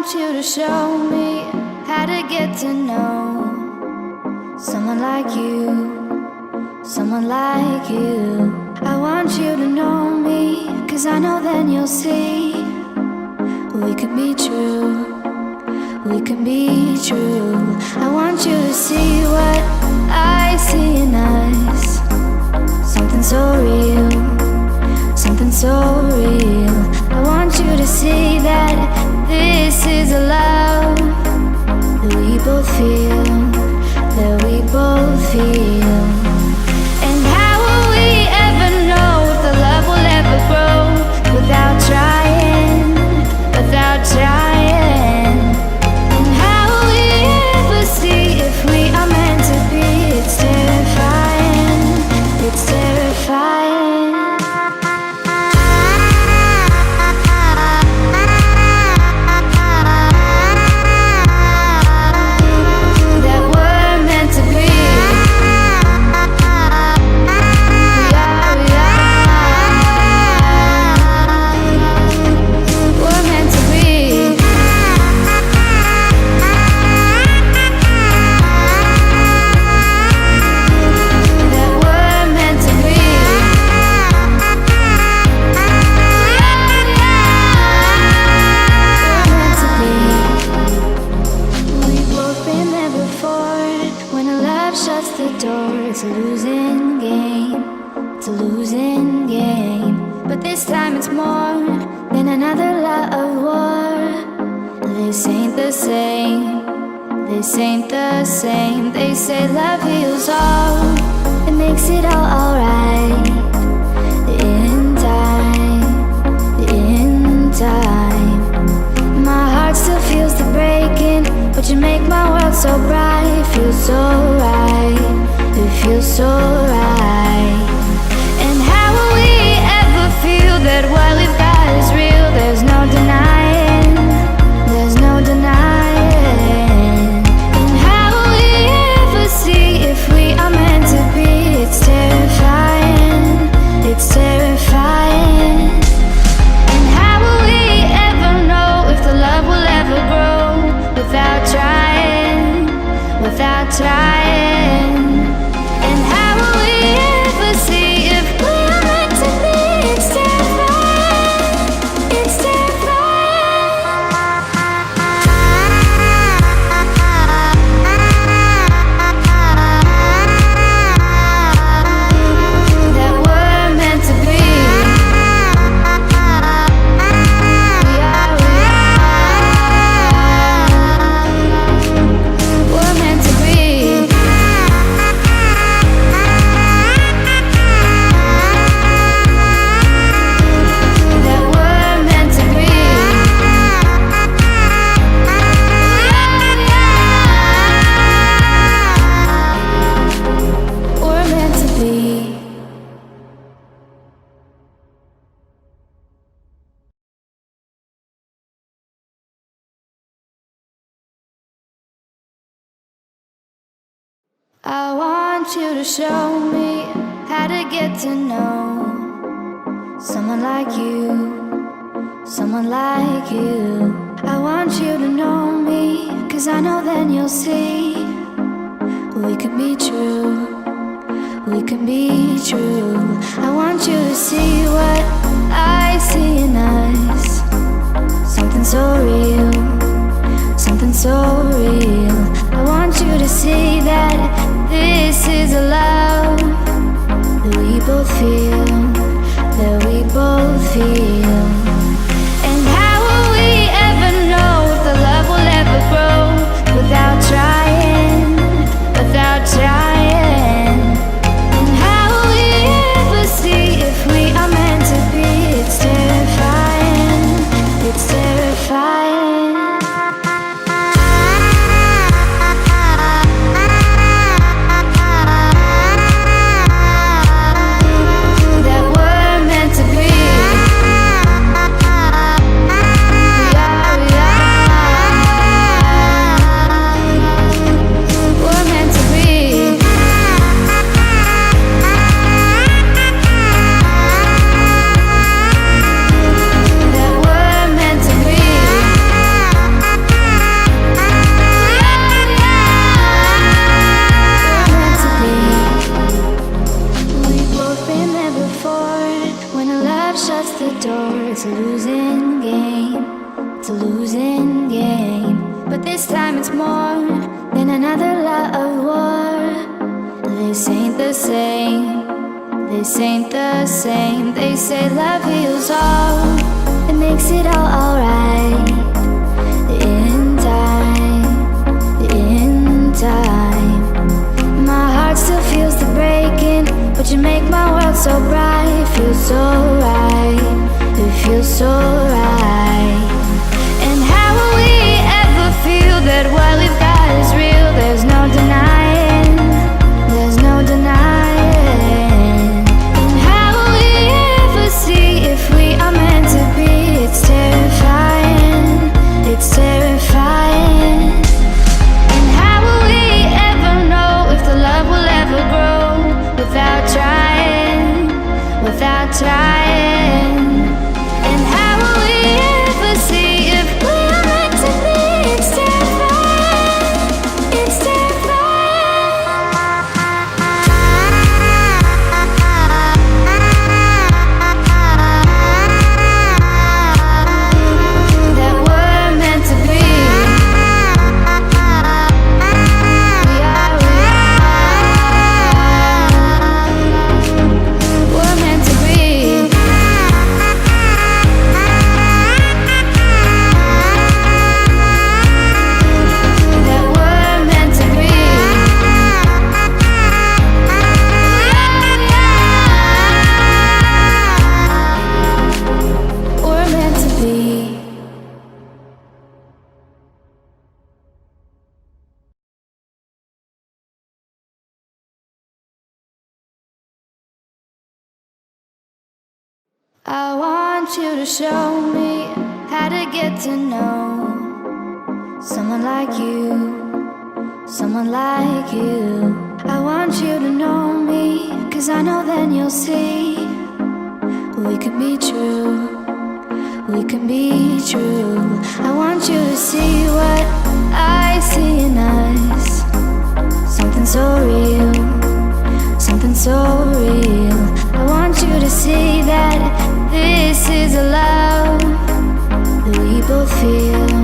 want you to show me how to get to know someone like you, someone like you. I want you to know me, 'cause I know then you'll see we could be true, we can be true. I want you to see what I see in us, something so real, something so real. I want you to see that this is a love that we both feel, that we both feel. And how will we ever know if the love will ever grow without trying, without trying? And how will we ever see if we are meant to be? It's terrifying, it's terrifying. It's a losing game, it's a losing game. But this time it's more than another lot of war. This ain't the same, this ain't the same. They say love heals all, it makes it all alright. In time, in time. My heart still feels the breaking, but you make my world so bright. Feels so right, it feels so right. And how will we ever feel that what we've got is real? There's no denying, there's no denying. And how will we ever see if we are meant to be? It's terrifying, it's terrifying. And how will we ever know if the love will ever grow without trying, without trying? And how will we ever see if we are meant to be? It's terrifying, it's terrifying. That we're meant to be. We are, we're meant to be. That we're meant to be. We're meant to be. I want you to show me how to get to know someone like you, someone like you. I want you to know me, 'cause I know then you'll see we could be true, we can be true. I want you to see what I see in us, something so real, something so real. I want you to see that this is a love that we both feel, that we both feel. And how will we ever know if the love will ever grow without trying, without trying? And how will we ever see if we are meant to be? It's terrifying, it's terrifying. a losing game. But this time it's more than another love war. This ain't the same, this ain't the same. They say love heals all, it makes it all alright. In time, in time. My heart still feels the breaking, but you make my world so bright. It feels so right, it feels so right. And how will we ever feel that what we've got is real? There's no denying, there's no denying. And how will we ever see if we are meant to be? It's terrifying, it's terrifying. And how will we ever know if the love will ever grow without trying, without trying? And how will we ever see if we are meant to be? It's terrifying, it's that we're meant to be. We're meant to be. That we're meant to be. We're meant to be. I want you to show me how to get to know someone like you, someone like you. I want you to know me, 'cause I know then you'll see we could be true, we can be true. I want you to see what I see in us, something so real, something so real. I want you to see that this is a love that we both feel.